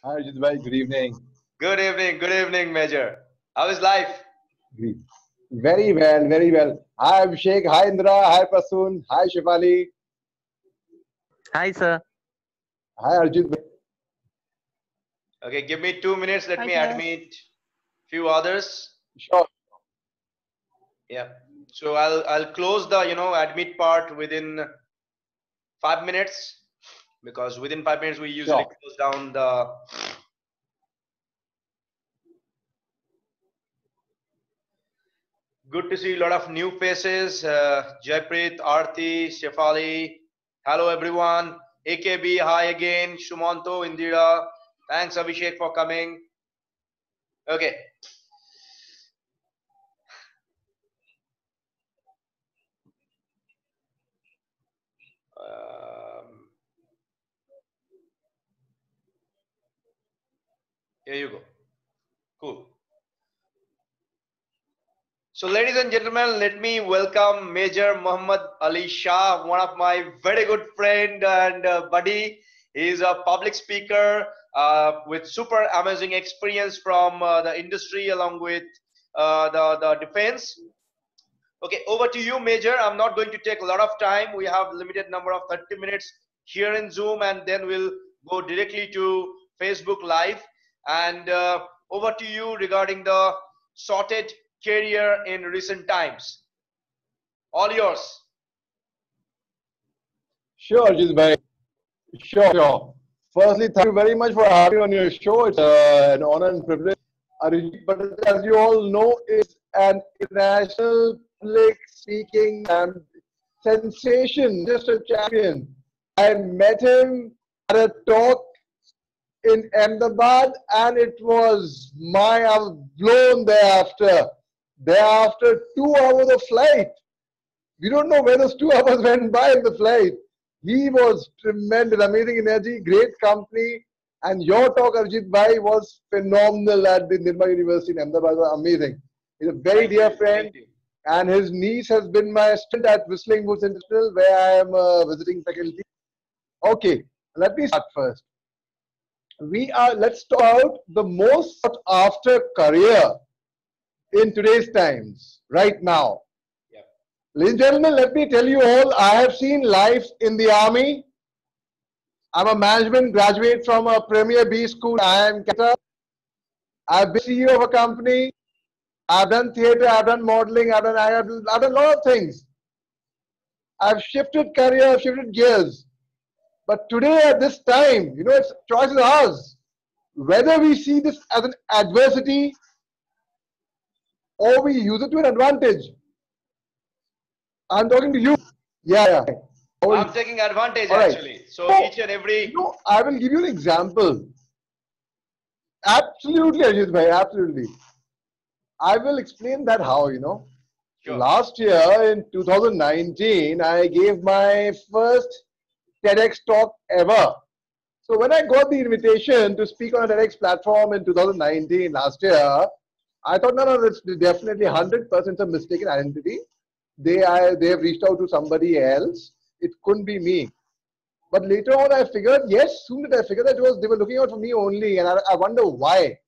Hi, Arjit bhai. Good evening. Good evening, Major. How is life? Good. Very well, very well. Hi, Abhishek. Hi, Indra. Hi, Prasoon. Hi, Shivali. Hi, sir. Hi, Arjit bhai. Okay, give me 2 minutes. Let Hi, me sir. admit few others. Sure, Yeah. So I'll close the admit part within 5 minutes because within 5 minutes we usually sure. close down the. Good to see a lot of new faces. Jaipreet, Arti, Shefali. Hello everyone. AKB, hi again. Shumanto, Indira. Thanks Abhishek for coming. Okay. Um, here you go. Cool. So, ladies and gentlemen, let me welcome Major Muhammad Ali Shah, one of my very good friend and buddy. He is a public speaker with super amazing experience from the industry along with the defense. Okay, over to you, Major. I'm not going to take a lot of time. We have limited number of 30 minutes here in Zoom, and then we'll go directly to Facebook Live. And over to you regarding the sorted career in recent times. All yours. Sure, Arjit bhai. Sure, sure. Firstly, thank you very much for having me on your show. It's an honor and privilege. Arjit, but as you all know, is an international public speaking sensation, just a champion. I met him at a talk in Ahmedabad, and it was I was blown thereafter. Thereafter, 2 hours of flight. We don't know where those 2 hours went by in the flight. He was tremendous, amazing energy, great company. And your talk, Arjit Bhai, was phenomenal at the Nirma University in Ahmedabad. Was amazing. He's a very Thank dear you. friend, Thank you. and his niece has been my student at Whistling Woods International, where I am a visiting faculty. Okay, let me start first. Let's talk about the most sought after career in today's times, right now. Yep. Ladies and gentlemen, let me tell you all, I have seen life in the army. I'm a management graduate from a Premier B school. I am Calcutta. I've been CEO of a company. I've done theater, I've done modeling, I've done a lot of things. I've shifted career, I've shifted gears. But today at this time, it's choice is ours. Whether we see this as an adversity or we use it to an advantage. I'm talking to you. Yeah, yeah. I'm taking advantage All right. actually. So So, each and every. I will give you an example. Absolutely, Ajit bhai, absolutely. I will explain that how. Sure. Last year in 2019, I gave my first TEDx talk ever. So when I got the invitation to speak on a TEDx platform in 2019 last year, I thought, no, that's definitely 100% a mistaken identity. They have reached out to somebody else. It couldn't be me. But later on, I figured, yes, soon did I figure that they were looking out for me only, and I wonder why.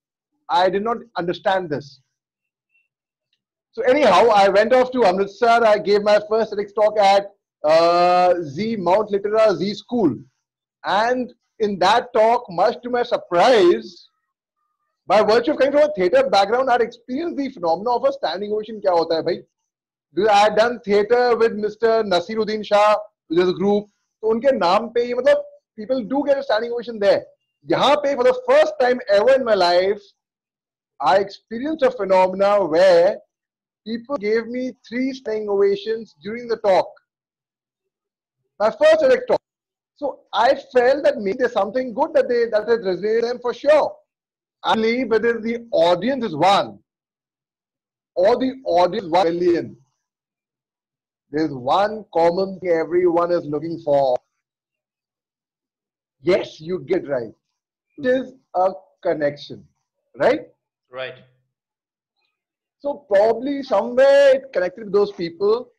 I did not understand this. So anyhow, I went off to Amritsar. I gave my first TEDx talk at Z Mount Litera Z School, and in that talk, much to my surprise, by virtue of coming from a theatre background, I had experienced the phenomena of a standing ovation. क्या होता है भाई? Because I had done theatre with Mr. Nasiruddin Shah, which is a group. तो उनके नाम पे ही मतलब people do get a standing ovation there. यहाँ पे for the first time ever in my life, I experienced a phenomena where people gave me 3 standing ovations during the talk. My first direct talk. So I felt that maybe there's something good that has resonated with them for sure. I believe whether the audience is one or the audience is 1 million, there's one common thing everyone is looking for. Yes, you get right. It is a connection, right? Right. So probably somewhere it connected with those people.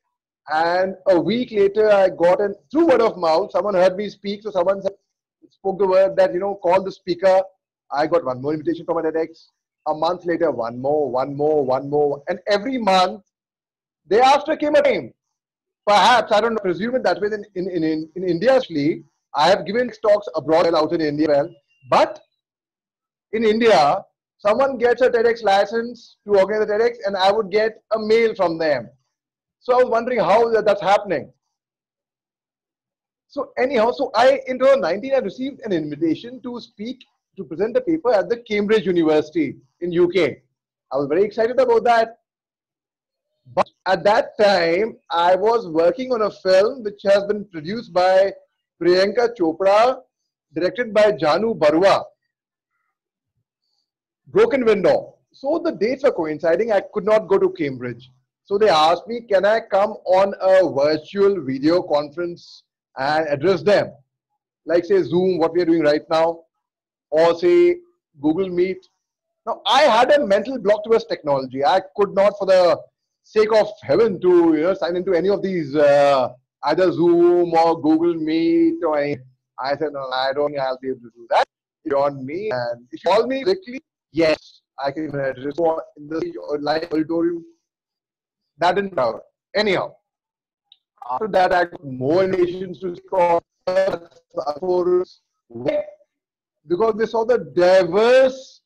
And a week later, I got an through word of mouth. Someone heard me speak, so someone spoke the word that call the speaker. I got one more invitation from a TEDx. A month later, one more. And every month, thereafter came a time. Perhaps, I don't know, presume it that way in India, actually, I have given talks abroad, out in India, well, but in India, someone gets a TEDx license to organize a TEDx, and I would get a mail from them. So I was wondering how that's happening. So anyhow, in 2019, I received an invitation to speak, to present a paper at the Cambridge University in UK. I was very excited about that. But at that time, I was working on a film which has been produced by Priyanka Chopra, directed by Janu Barua. Broken Window. So the dates were coinciding. I could not go to Cambridge. So they asked me, can I come on a virtual video conference and address them? Like say Zoom, what we are doing right now, or say Google Meet. Now I had a mental block towards technology. I could not, for the sake of heaven, to sign into any of these either Zoom or Google Meet or anything. I said, no, I don't think I'll be able to do that. You're on me, and if you call me quickly, yes, I can address in the live auditorium. That didn't matter. Anyhow, after that, I got more nations to call forums because they saw the diverse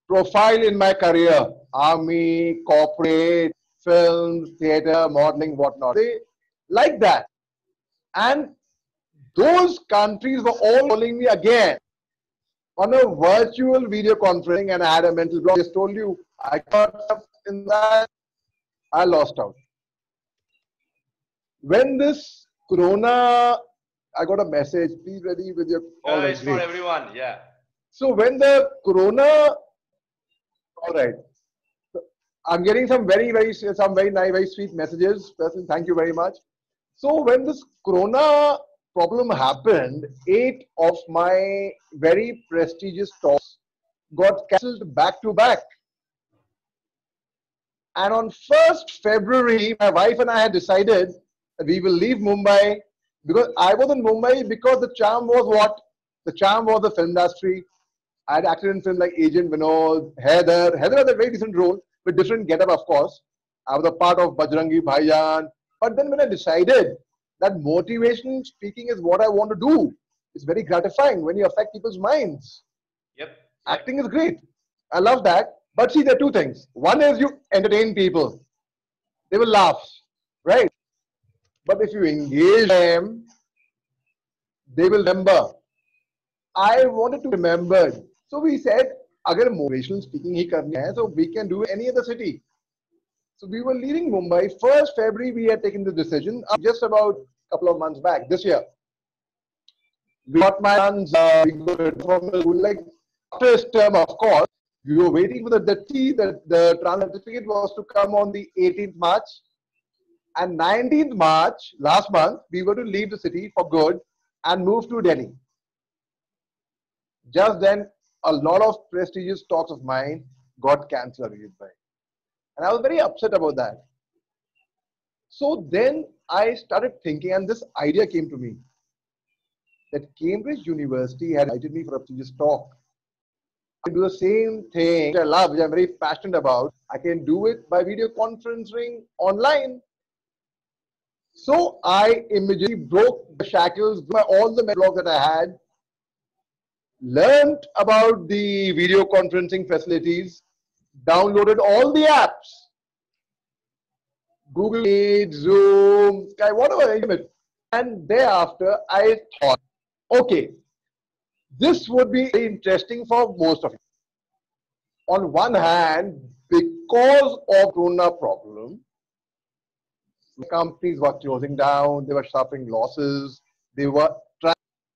profile in my career: army, corporate, films, theater, modeling, whatnot. They like that, and those countries were all calling me again on a virtual video conferencing, and I had a mental block. I just told you, I got up in that, I lost out. When this Corona, I got a message, please ready with your call. It's for everyone, yeah. So when the Corona, all right. So I'm getting some very nice, very sweet messages. Personally, thank you very much. So when this Corona problem happened, 8 of my very prestigious talks got cancelled back to back. And on 1st February, my wife and I had decided that we will leave Mumbai, because I was in Mumbai because the charm was what? The charm was the film industry. I had acted in films like Agent Vinod, Heather. Heather had a very decent role with different getup, of course. I was a part of Bajrangi Bhaijaan. But then when I decided that motivational speaking is what I want to do, it's very gratifying when you affect people's minds. Yep. Acting is great. I love that. But see, there are two things. One is you entertain people. They will laugh, right? But if you engage them, they will remember. I wanted to remember. So we said, agar motivational speaking hi karni hai, so we can do any other city. So we were leaving Mumbai. 1st February, we had taken the decision just about a couple of months back, this year. We got my sons, we got from like first term, of course. We were waiting for the transfer certificate was to come on the 18th March. And 19th March, last month, we were to leave the city for good and move to Delhi. Just then, a lot of prestigious talks of mine got cancelled. And I was very upset about that. So then I started thinking, and this idea came to me, that Cambridge University had invited me for a prestigious talk. I can do the same thing which I love, which I'm very passionate about. I can do it by video conferencing online. So I immediately broke the shackles by all the blogs that I had, learned about the video conferencing facilities, downloaded all the apps, Google Meet, Zoom, Skype, whatever, and thereafter I thought, okay, this would be interesting for most of you. On one hand, because of Corona problem, companies were closing down, they were suffering losses, they were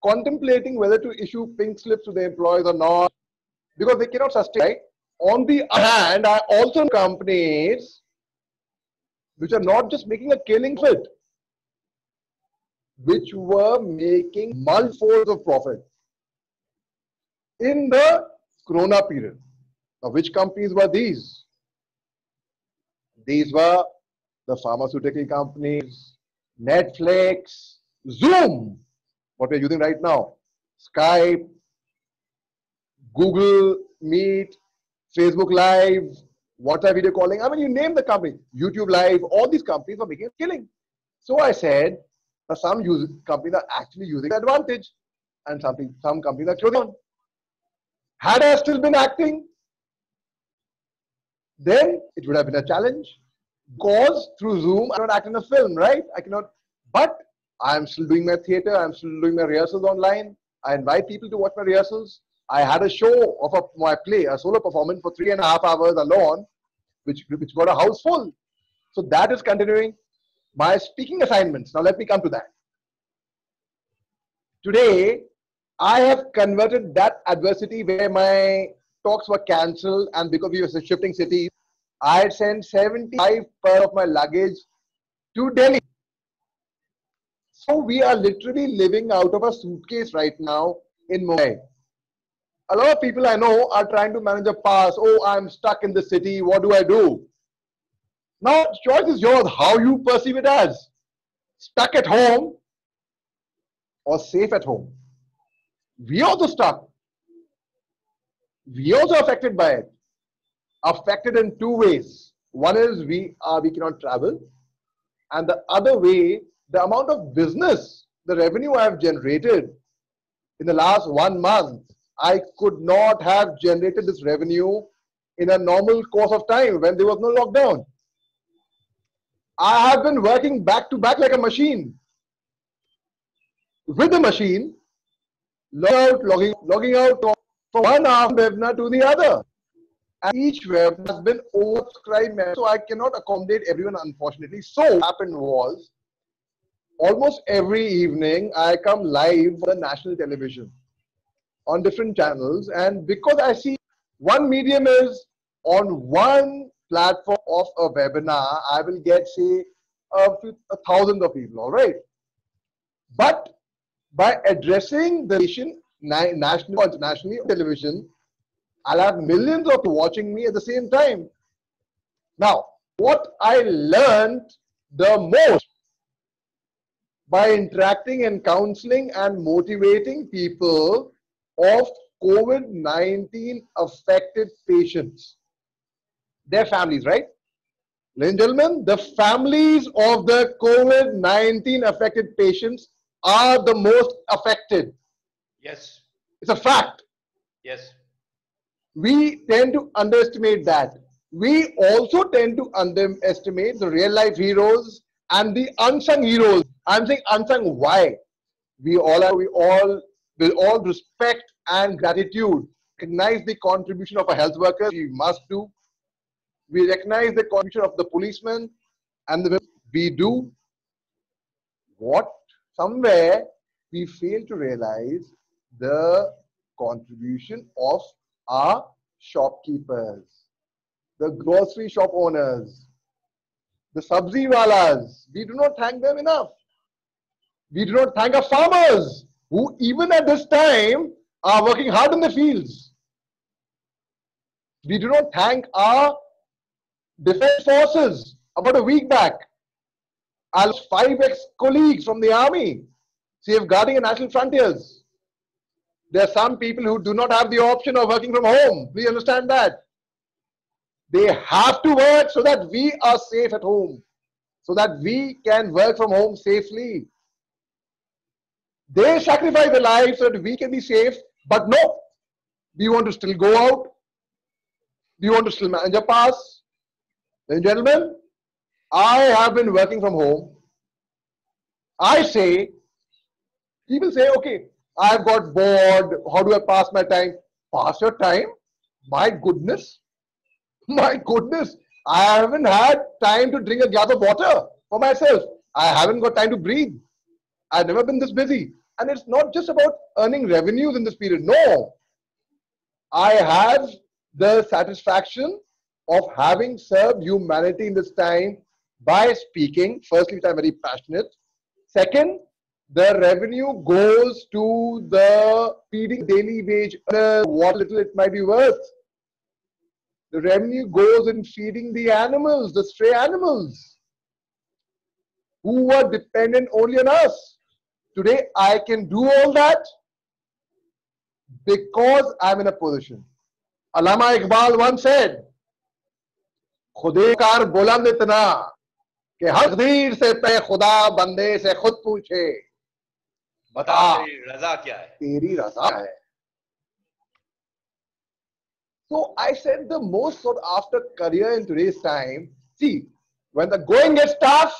contemplating whether to issue pink slips to the employees or not, because they cannot sustain, right? On the other hand, I also know companies which are not just making a killing fit, which were making multiples of profit in the Corona period. Now, which companies were these? These were the pharmaceutical companies, Netflix, Zoom, what we're using right now, Skype, Google Meet, Facebook Live, WhatsApp video calling. I mean, you name the company, YouTube Live, all these companies are making a killing. So I said, some companies are actually using the advantage and some companies are closing down. Had I still been acting, then it would have been a challenge. Because through Zoom, I cannot act in a film, right? I cannot, but I'm still doing my theater, I'm still doing my rehearsals online. I invite people to watch my rehearsals. I had a show of my play, a solo performance for 3.5 hours alone, which got a house full. So that is continuing. My speaking assignments, now let me come to that. Today, I have converted that adversity where my talks were cancelled and because we were shifting cities, I had sent 75% of my luggage to Delhi. So we are literally living out of a suitcase right now in Mumbai. A lot of people I know are trying to manage a pass. Oh, I'm stuck in the city. What do I do? Now, choice is yours, how you perceive it as. Stuck at home or safe at home. We also stuck. We also affected by it. Affected in two ways. One is we cannot travel. And the other way, the amount of business, the revenue I have generated in the last 1 month, I could not have generated this revenue in a normal course of time when there was no lockdown. I have been working back to back like a machine. With the machine, logging out from one half webinar to the other. And each webinar has been oversubscribed, so I cannot accommodate everyone, unfortunately. So what happened was, almost every evening, I come live on the national television on different channels. And because I see one medium is on one platform of a webinar, I will get, say, thousands of people, all right? But by addressing the nation nationally or internationally on television, I'll have millions of people watching me at the same time. Now, what I learned the most by interacting and counseling and motivating people of COVID-19 affected patients, their families, right? Ladies and gentlemen, the families of the COVID-19 affected patients are the most affected. Yes. It's a fact. Yes. We tend to underestimate that. We also tend to underestimate the real life heroes and the unsung heroes. I'm saying unsung, why? We all with all respect and gratitude recognize the contribution of a health worker. We must do. We recognize the contribution of the policeman and the we do. What somewhere we fail to realize the contribution of our shopkeepers, the grocery shop owners, the sabzi walas. We do not thank them enough. We do not thank our farmers who even at this time are working hard in the fields. We do not thank our defense forces. About a week back, I lost 5 ex-colleagues from the army safeguarding the national frontiers. There are some people who do not have the option of working from home. Please understand that. They have to work so that we are safe at home, so that we can work from home safely. They sacrifice their lives so that we can be safe, but no, we want to still go out. We want to still manage a pass. Ladies and gentlemen, I have been working from home. I say, people say, okay, I've got bored. How do I pass my time? Pass your time? My goodness. My goodness. I haven't had time to drink a glass of water for myself. I haven't got time to breathe. I've never been this busy. And it's not just about earning revenues in this period. No. I have the satisfaction of having served humanity in this time by speaking. Firstly, which I'm very passionate. Second, the revenue goes to the feeding daily wage earners, what little it might be worth. The revenue goes in feeding the animals, the stray animals, who were dependent only on us. Today, I can do all that. because I'm in a position. Allama Iqbal once said, खुदे car बुलंद इतना कि हर तकदीर से पे खुदा बंदे से खुद पूछे बता बता तेरी रजा क्या है. तेरी रजा है. So I said the most sought after career in today's time. See, when the going gets tough,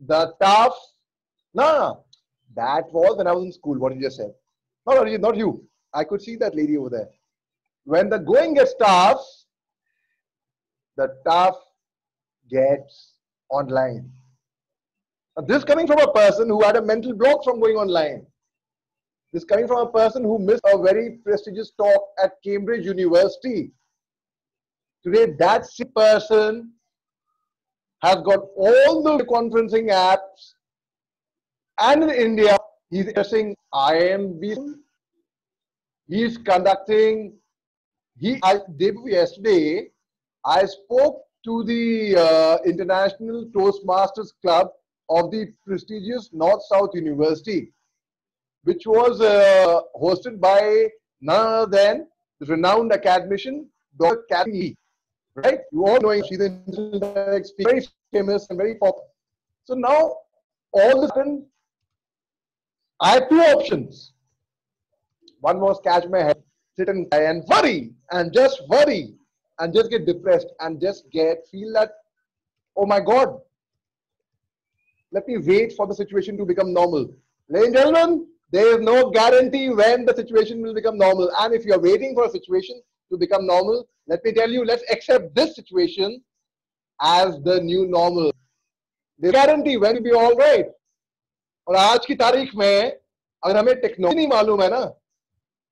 the tough. No, that was when I was in school. What you just said. Not you. I could see that lady over there. When the going gets tough, the tough gets online. Now, this coming from a person who had a mental block from going online. This coming from a person who missed a very prestigious talk at Cambridge University. Today, that same person has got all the conferencing apps, and in India, he's addressing IMB. He's conducting. Yesterday, I spoke to the International Toastmasters Club of the prestigious North-South University, which was hosted by none other than the renowned academician, Dr. Kathy Lee. Right? You all know her. She's an international speaker, very famous and very popular. So now, all this happened. I had two options. One was catch my head, sit and cry and worry, and just get depressed and just feel that, oh my God, let me wait for the situation to become normal. Ladies and gentlemen, there is no guarantee when the situation will become normal. And if you are waiting for a situation to become normal, let me tell you, let's accept this situation as the new normal. There's no guarantee when it will be all right. और आज की तारीख में अगर हमें technology नहीं मालूम है ना,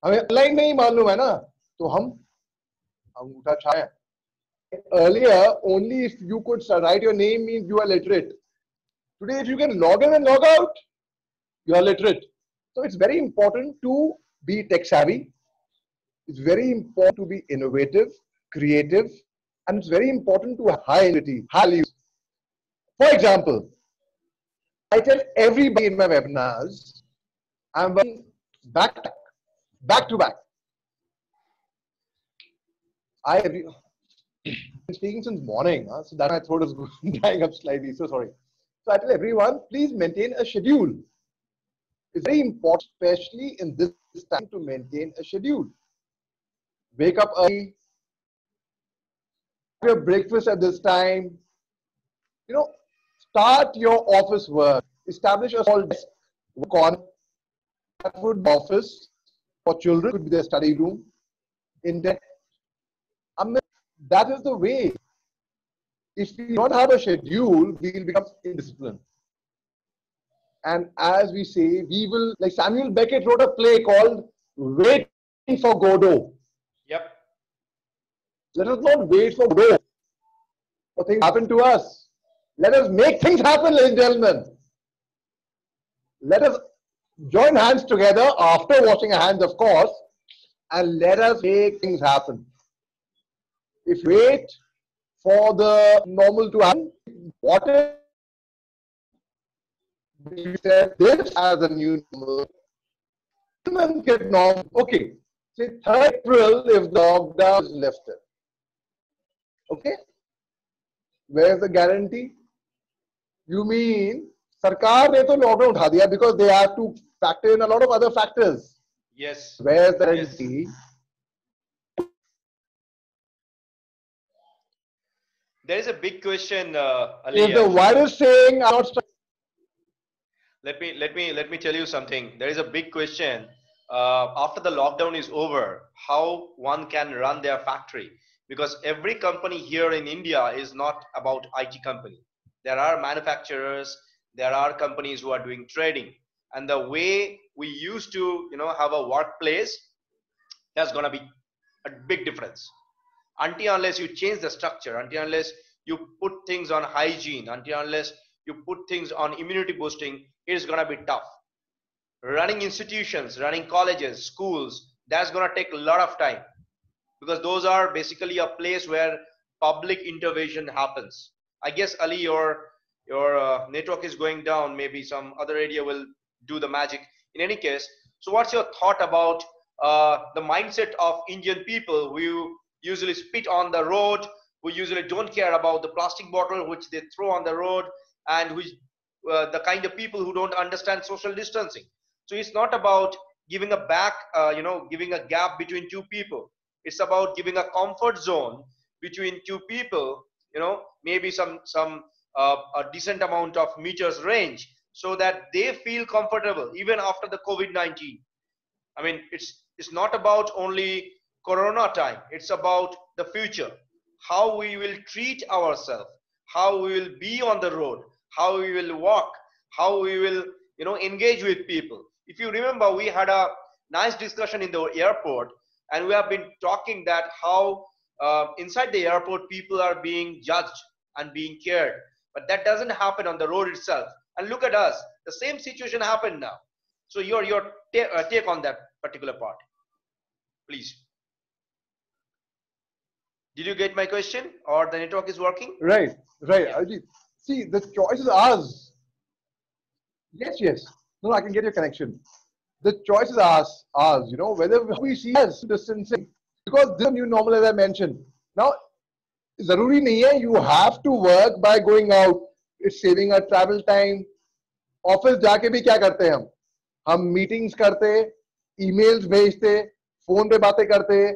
हमें ऑनलाइन नहीं मालूम है ना, तो हम अंगूठा छाया. Earlier, only if you could write your name means you are literate. Today, if you can log in and log out, you are literate. So it's very important to be tech savvy. It's very important to be innovative, creative, and it's very important to have high integrity, high values. For example, I tell everybody in my webinars, I'm working back to back. I have been speaking since morning, so that my throat is drying up slightly. So sorry. So I tell everyone, please maintain a schedule. It's very important, especially in this time, to maintain a schedule. Wake up early, have your breakfast at this time. You know, start your office work. Establish a small desk, work on food office for children. Could be their study room. That is the way. If we don't have a schedule, we will become indisciplined. And as we say, we will, like Samuel Beckett wrote a play called Waiting for Godot. Yep. Let us not wait for Godot for things to happen to us. Let us make things happen, ladies and gentlemen. Let us join hands together after washing our hands, of course, and let us make things happen. If we wait for the normal to happen, what if we said this as a new normal? Get normal. Okay, say 3rd April if the lockdown is lifted. Okay, where is the guarantee? You mean Sarkar ne to lockdown utha diya because they have to factor in a lot of other factors. Yes. Where is the guarantee? Yes. There is a big question, Ali. Is the virus saying I'm not? Let me tell you something. There is a big question. After the lockdown is over, how one can run their factory? Because every company here in India is not about IT company. There are manufacturers. There are companies who are doing trading, and the way we used to, have a workplace, there's gonna be a big difference. Until unless you change the structure, until unless you put things on hygiene, until unless you put things on immunity boosting, it's gonna be tough. Running institutions, running colleges, schools, that's gonna take a lot of time, because those are basically a place where public intervention happens. I guess, Ali, your network is going down. Maybe some other area will do the magic. In any case, So what's your thought about the mindset of Indian people who usually spit on the road, who usually don't care about the plastic bottle which they throw on the road, and which the kind of people who don't understand social distancing? So it's not about giving a giving a gap between two people. It's about giving a comfort zone between two people, maybe a decent amount of meters range, so that they feel comfortable even after the COVID-19. I mean, it's not about only Corona time. It's about the future, how we will treat ourselves, how we will be on the road, how we will walk, how we will engage with people. If you remember, we had a nice discussion in the airport, and we have been talking that how inside the airport people are being judged and being cared, but that doesn't happen on the road itself. And look at us, the same situation happened now. So your take on that particular part, please. Did you get my question, or the network is working? Right. Yeah. Ajit, see, the choice is ours. Yes. No, I can get your connection. The choice is ours, whether we see as distancing, because this is a new normal, as I mentioned. Now, zaruri nahi hai, you have to work by going out. It's saving our travel time. Office जाके भी क्या करते हैं हम meetings करते, emails भेजते, phone पे बातें करते.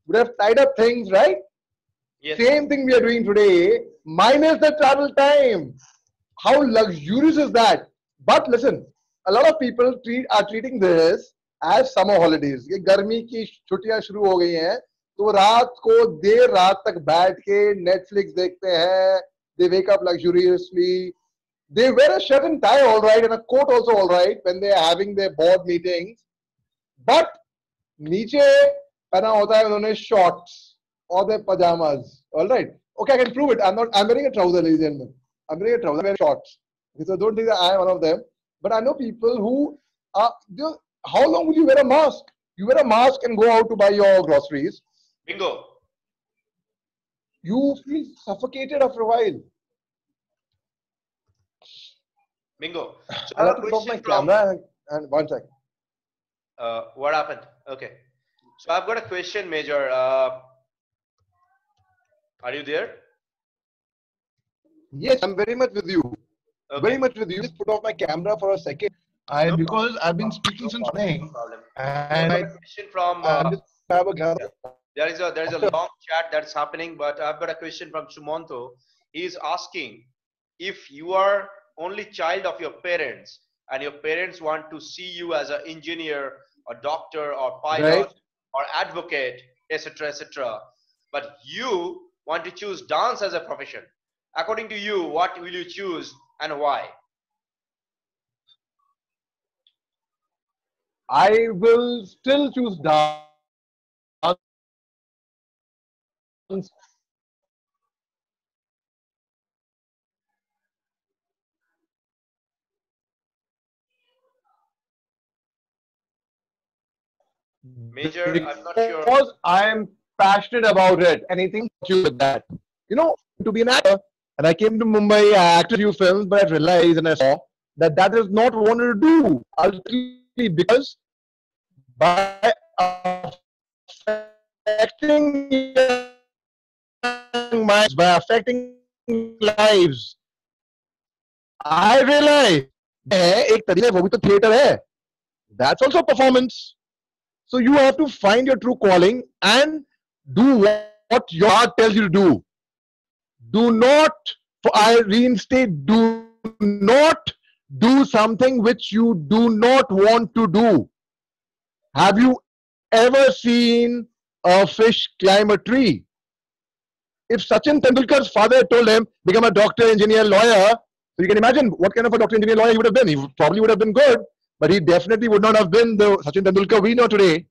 We have tied up things, right? Yes. Same thing we are doing today, minus the travel time. How luxurious is that? But listen, a lot of people are treating this as summer holidays. ये गर्मी की छुट्टियां शुरू हो गई हैं, तो रात को देर रात तक बैठ के Netflix देखते हैं. They wake up luxuriously. They wear a shirt and tie, all right, and a coat also, all right, when they are having their board meetings. But नीचे पहना होता है उन्होंने shorts or their pajamas, all right. Okay, I can prove it. I'm wearing a trouser, ladies and gentlemen. I'm wearing a trouser, I'm wearing shorts. So don't think that I am one of them. But I know people who are. How long will you wear a mask? You wear a mask and go out to buy your groceries. Bingo. You feel suffocated after a while. Bingo. So I have to stop my camera and 1 second. What happened? Okay. So I've got a question, Major. Are you there? Yes, I'm very much with you. Okay. Very much with you. Just put off my camera for a second. Because I've been speaking since morning. No problem. And I've got a question from. There is a long chat that's happening, but I've got a question from Sumanto. He's asking if you are only child of your parents and your parents want to see you as an engineer or doctor or pilot or advocate, etc., but you want to choose dance as a profession. According to you, what will you choose and why? I will still choose dance. Major, I'm not sure. Because I am passionate about it. Anything to do with that. To be an actor. And I came to Mumbai, I acted a few films, but I realized and I saw that is not what I wanted to do. Ultimately, because by affecting young minds, by affecting lives, I realized एक तरीके वो भी तो theater है. That's also performance. So you have to find your true calling and do what your heart tells you to do. Do not, I reinstate, do not do something which you do not want to do. Have you ever seen a fish climb a tree? If Sachin Tendulkar's father told him, become a doctor, engineer, lawyer, so you can imagine what kind of a doctor, engineer, lawyer he would have been. He probably would have been good, but he definitely would not have been the Sachin Tendulkar we know today.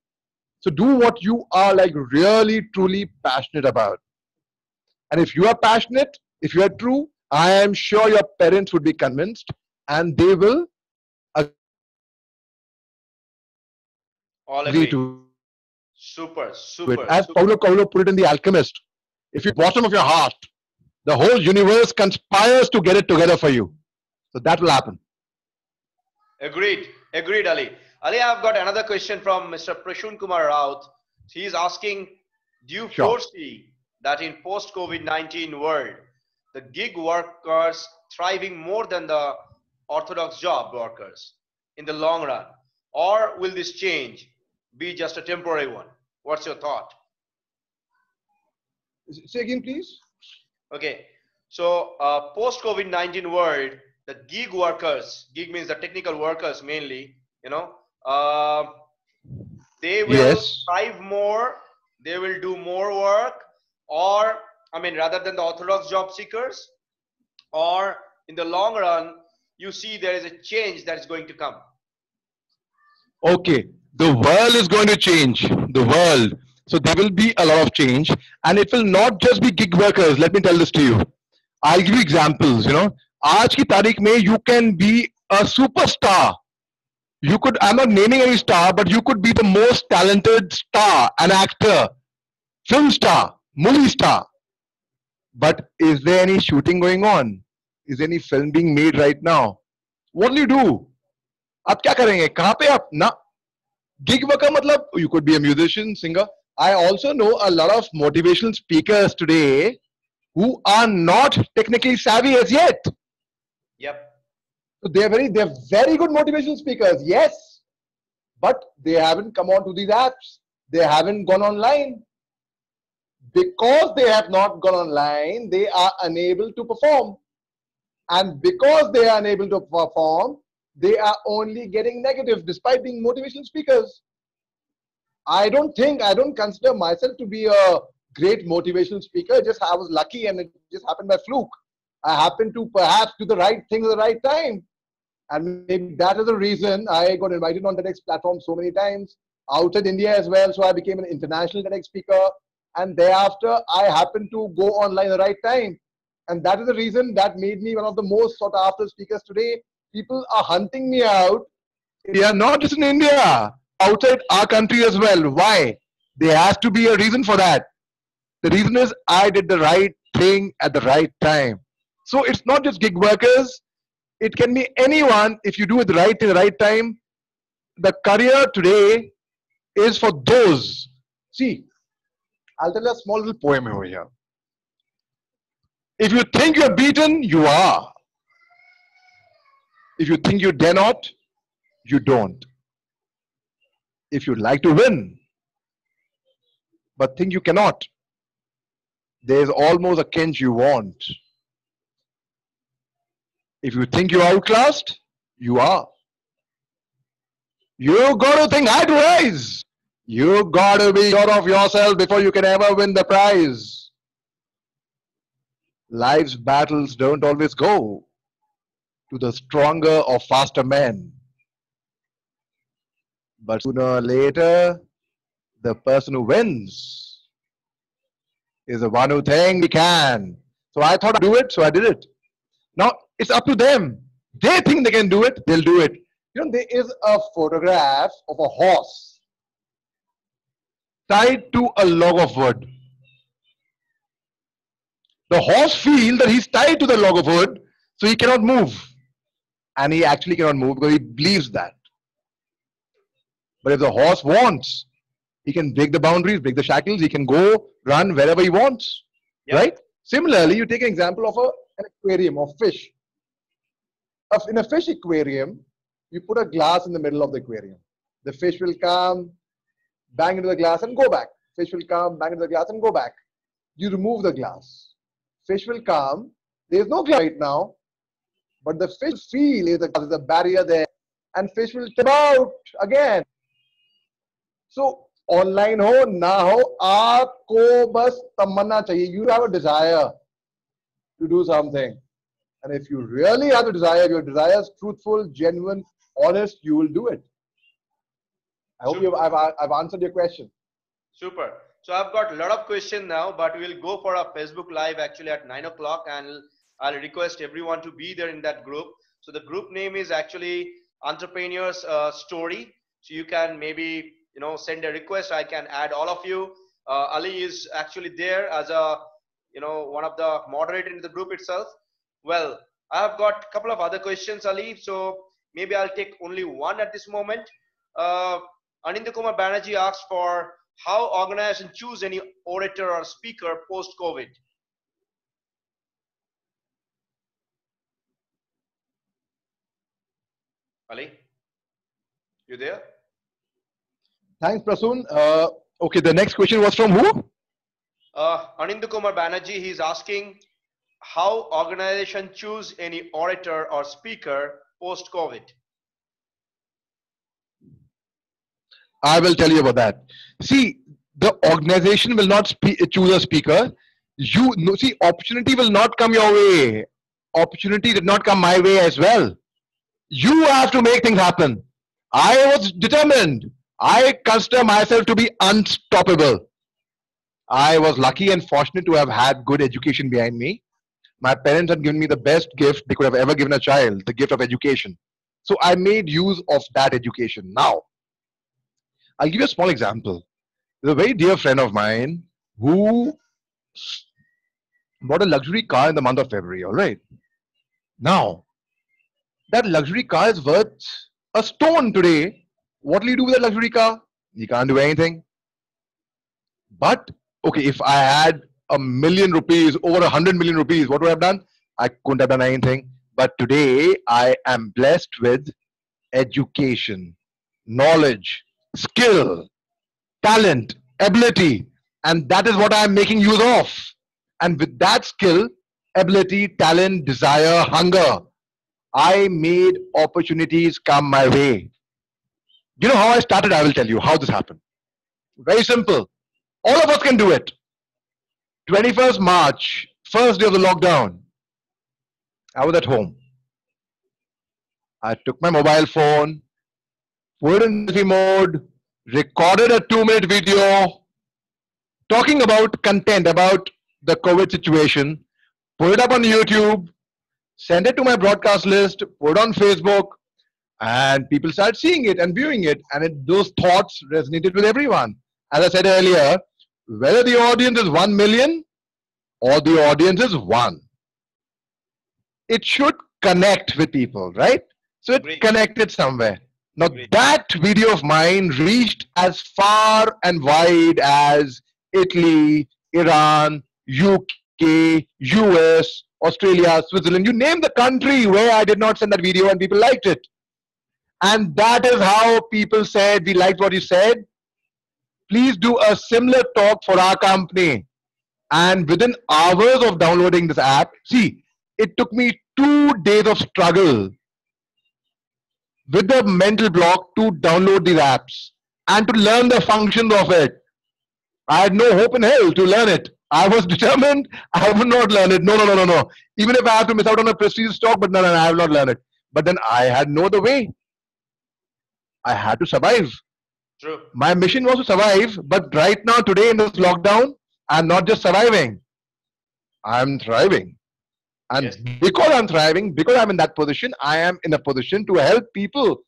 So do what you are really, truly passionate about. And if you are passionate, if you are true, I am sure your parents would be convinced and they will all agree agree. to Super. it. As Paulo Coelho put it in The Alchemist, if you bottom of your heart, the whole universe conspires to get it together for you. So that will happen. Agreed, Ali. Ali, I've got another question from Mr. Prashun Kumar Raut. He's asking, do you Sure. foresee that in post-COVID-19 world, the gig workers thriving more than the orthodox job workers in the long run? Or will this change be just a temporary one? What's your thought? Say again, please. Okay, so post-COVID-19 world, the gig workers, gig means the technical workers mainly, you know, they will Yes. thrive more, they will do more work, or I mean, rather than the orthodox job seekers, or in the long run, you see there is a change that is going to come. Okay, the world is going to change. The world. So there will be a lot of change, and it will not just be gig workers. Let me tell this to you. I'll give you examples. आज की तारीख में you can be a superstar. You could. I'm not naming any star, but you could be the most talented star, an actor, film star, movie star. But is there any shooting going on? Is any film being made right now? What will you do? आप क्या करेंगे? कहाँ पे आप ना? Gig worker matlab you could be a musician, singer. I also know a lot of motivational speakers today who are not technically savvy as yet. Yep. So they're very good motivational speakers, yes, but they haven't come on to these apps. They haven't gone online. Because they have not gone online, they are unable to perform. And because they are unable to perform, they are only getting negative despite being motivational speakers. I don't consider myself to be a great motivational speaker. Just I was lucky and it just happened by fluke. I happened to perhaps do the right thing at the right time. And maybe that is the reason I got invited on TEDx platform so many times, outside India as well. So I became an international TEDx speaker. And thereafter, I happened to go online at the right time. And that is the reason that made me one of the most sought after speakers today. People are hunting me out. Yeah, not just in India, outside our country as well. Why? There has to be a reason for that. The reason is I did the right thing at the right time. So it's not just gig workers. It can be anyone. If you do it right at the right time, the career today is for those. See, I'll tell you a small little poem over here. If you think you're beaten, you are. If you think you dare not, you don't. If you'd like to win, but think you cannot, there's almost a kinch you want. If you think you're outclassed, you are. You gotta think high to rise. You gotta be sure of yourself before you can ever win the prize. Life's battles don't always go to the stronger or faster men. But sooner or later, the person who wins is the one who thinks he can. So I thought I'd do it, so I did it. Now it's up to them. They think they can do it, they'll do it. There is a photograph of a horse tied to a log of wood. The horse feels that he's tied to the log of wood, so he cannot move. And he actually cannot move because he believes that. But if the horse wants, he can break the boundaries, break the shackles, he can go run wherever he wants. Yep. Right? Similarly, you take an example of an aquarium of fish. In a fish aquarium, you put a glass in the middle of the aquarium. The fish will come, bang into the glass and go back. Fish will come, bang into the glass and go back. You remove the glass. Fish will come. There is no glass right now, but the fish feel there's a barrier there, and fish will step out again. So online ho na ho, aapko bas tamanna chahiye. You have a desire to do something, and if you really have a desire, your desire is truthful, genuine, honest, you will do it. I hope I've answered your question. Super. So I've got a lot of questions now, but we'll go for a Facebook Live actually at 9 o'clock, and I'll request everyone to be there in that group. So the group name is actually Entrepreneurs Story. So you can maybe send a request. I can add all of you. Ali is actually there as a one of the moderator in the group itself. Well, I have got a couple of other questions, Ali. So maybe I'll take only one at this moment. Anindya Kumar Banerjee asks for how organization choose any orator or speaker post-COVID. Ali, you there? Thanks, Prasoon. Okay, the next question was from who? Anindya Kumar Banerjee, he's asking how organization choose any orator or speaker post-COVID. I will tell you about that. See, the organization will not choose a speaker. You know, see, opportunity will not come your way. Opportunity did not come my way as well. You have to make things happen. I was determined. I consider myself to be unstoppable. I was lucky and fortunate to have had good education behind me. My parents had given me the best gift they could have ever given a child, the gift of education. So I made use of that education. Now, I'll give you a small example. There's a very dear friend of mine who bought a luxury car in the month of February, all right? Now, that luxury car is worth a stone today. What will you do with that luxury car? You can't do anything. But, okay, if I had ₹1,000,000, over 100 million rupees, what would I have done? I couldn't have done anything. But today, I am blessed with education, knowledge, skill, talent, ability, and that is what I am making use of. And with that skill, ability, talent, desire, hunger, I made opportunities come my way. You know how I started? I will tell you how this happened. Very simple. All of us can do it. 21st March, first day of the lockdown, I was at home. I took my mobile phone, put it in selfie mode, recorded a 2-minute video talking about content about the COVID situation, put it up on YouTube, send it to my broadcast list, put it on Facebook, and people started seeing it and viewing it, and those thoughts resonated with everyone. As I said earlier, whether the audience is 1 million or the audience is one, it should connect with people, right? So it Great. connected somewhere. Now Great. that video of mine reached as far and wide as Italy, Iran, UK, US, Australia, Switzerland. You name the country where I did not send that video and people liked it. And that is how people said, we liked what you said. Please do a similar talk for our company. And within hours of downloading this app, see, it took me 2 days of struggle with the mental block to download these apps and to learn the functions of it. I had no hope in hell to learn it. I was determined I would not learn it. No, no, no, no, no. Even if I have to miss out on a prestigious talk, but no, no, no, I will not learn it. But then I had no other way. I had to survive. True. My mission was to survive, but right now, today in this lockdown, I'm not just surviving. I'm thriving. And Yes. because I'm thriving, because I'm in that position, I am in a position to help people.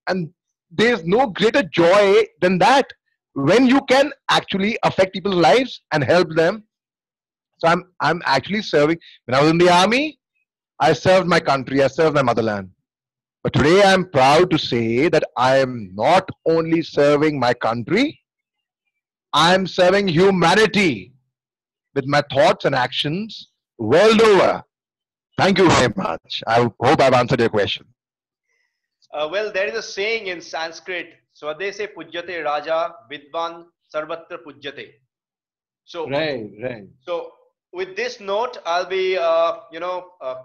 And there's no greater joy than that when you can actually affect people's lives and help them. So I'm actually serving. When I was in the army, I served my country, I served my motherland. But today I'm proud to say that I am not only serving my country, I'm serving humanity with my thoughts and actions world over. Thank you very much. I hope I've answered your question. Well, there is a saying in Sanskrit, Swadese Pujyate Raja Vidvan Sarvatra Pujyate. So, Right. so with this note, I'll be,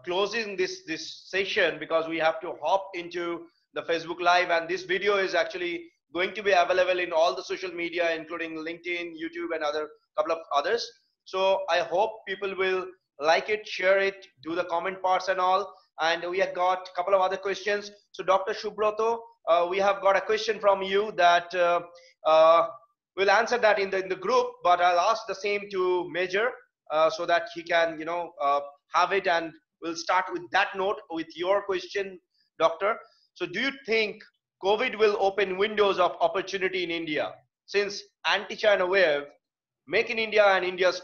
closing this session because we have to hop into the Facebook Live, and this video is actually going to be available in all the social media, including LinkedIn, YouTube, and other couple of others. So I hope people will like it, share it, do the comment parts and all. And we have got a couple of other questions. So Dr. Subroto, we have got a question from you that we'll answer that in the group, but I'll ask the same to Major so that he can have it, and we'll start with that note with your question, Doctor. So do you think COVID will open windows of opportunity in India? Since anti-China wave, Make in India and India's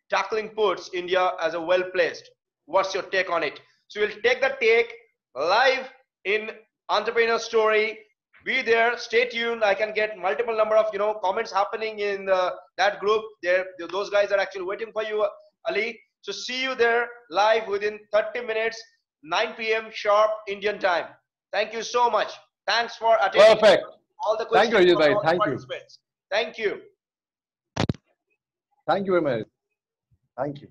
tackling puts India as a well-placed. What's your take on it? So we'll take the take live in Entrepreneur Story Be there, stay tuned. I can get multiple number of comments happening in that group. There, those guys are actually waiting for you, Ali. So see you there live within 30 minutes, 9 p.m. sharp Indian time. Thank you so much. Thanks for attending. Perfect. All the Thank questions. you, Rajat from bhai. all the Thank you. participants. Thank you. Thank you very much. Thank you.